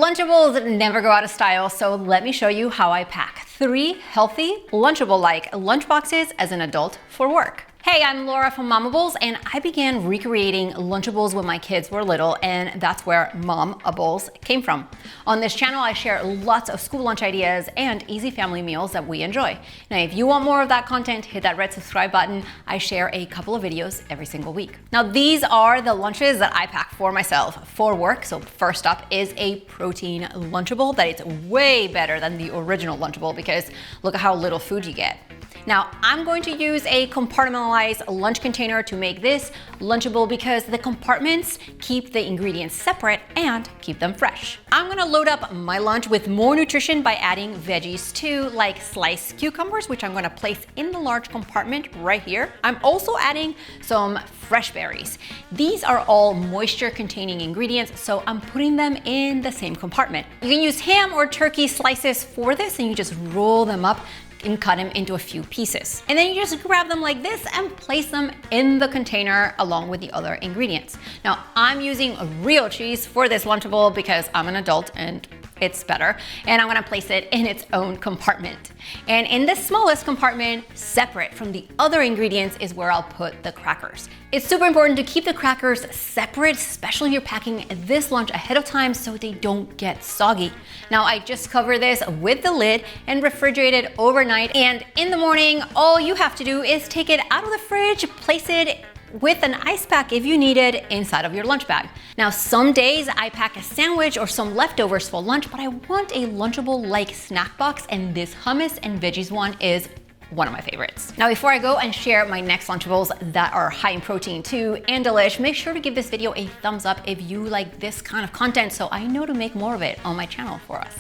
Lunchables never go out of style, so let me show you how I pack 3 healthy, Lunchable-like lunchboxes as an adult for work. Hey, I'm Laura from MOMables, and I began recreating Lunchables when my kids were little, and that's where MOMables came from. On this channel, I share lots of school lunch ideas and easy family meals that we enjoy. Now, if you want more of that content, hit that red subscribe button. I share a couple of videos every single week. Now, these are the lunches that I pack for myself for work. So first up is a protein Lunchable that is way better than the original Lunchable because look at how little food you get. Now, I'm going to use a compartmentalized lunch container to make this Lunchable because the compartments keep the ingredients separate and keep them fresh. I'm gonna load up my lunch with more nutrition by adding veggies too, like sliced cucumbers, which I'm gonna place in the large compartment right here. I'm also adding some fresh berries. These are all moisture-containing ingredients, so I'm putting them in the same compartment. You can use ham or turkey slices for this, and you just roll them up and cut them into a few pieces. And then you just grab them like this and place them in the container along with the other ingredients. Now, I'm using real cheese for this Lunchable because I'm an adult and it's better. And I'm gonna place it in its own compartment. And in the smallest compartment, separate from the other ingredients, is where I'll put the crackers. It's super important to keep the crackers separate, especially if you're packing this lunch ahead of time so they don't get soggy. Now, I just cover this with the lid and refrigerate it overnight. And in the morning, all you have to do is take it out of the fridge, place it with an ice pack if you need it inside of your lunch bag. Now, some days I pack a sandwich or some leftovers for lunch, but I want a Lunchable-like snack box, and this hummus and veggies one is one of my favorites. Now, before I go and share my next Lunchables that are high in protein too and delish, make sure to give this video a thumbs up if you like this kind of content so I know to make more of it on my channel for us.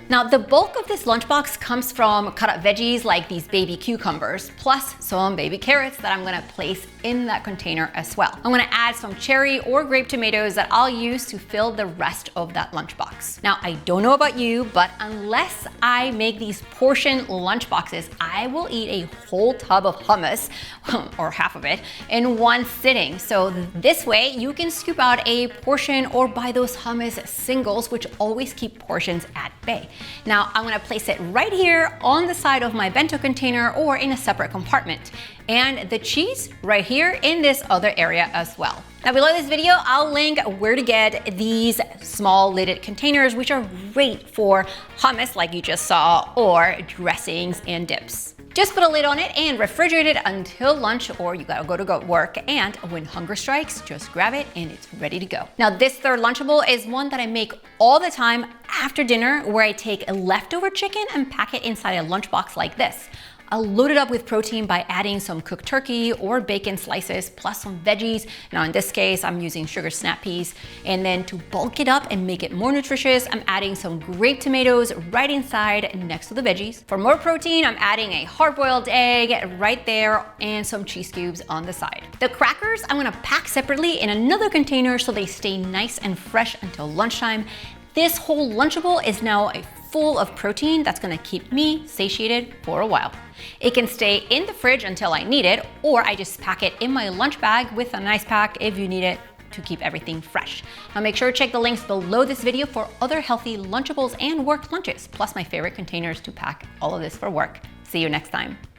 Now, the bulk of this lunchbox comes from cut up veggies like these baby cucumbers, plus some baby carrots that I'm gonna place in that container as well. I'm gonna add some cherry or grape tomatoes that I'll use to fill the rest of that lunchbox. Now, I don't know about you, but unless I make these portion lunchboxes, I will eat a whole tub of hummus, or half of it, in one sitting. So this way, you can scoop out a portion or buy those hummus singles, which always keep portions at bay. Now, I'm gonna place it right here on the side of my bento container or in a separate compartment. And the cheese right here in this other area as well. Now, below this video, I'll link where to get these small lidded containers, which are great for hummus like you just saw, or dressings and dips. Just put a lid on it and refrigerate it until lunch, or you gotta go to work, and when hunger strikes, just grab it and it's ready to go. Now, this third Lunchable is one that I make all the time after dinner, where I take a leftover chicken and pack it inside a lunchbox like this. I'll load it up with protein by adding some cooked turkey or bacon slices plus some veggies. Now, in this case, I'm using sugar snap peas. And then to bulk it up and make it more nutritious, I'm adding some grape tomatoes right inside next to the veggies. For more protein, I'm adding a hard-boiled egg right there and some cheese cubes on the side. The crackers, I'm gonna pack separately in another container so they stay nice and fresh until lunchtime. This whole Lunchable is now full of protein that's gonna keep me satiated for a while. It can stay in the fridge until I need it, or I just pack it in my lunch bag with an ice pack if you need it to keep everything fresh. Now, make sure to check the links below this video for other healthy Lunchables and work lunches, plus my favorite containers to pack all of this for work. See you next time.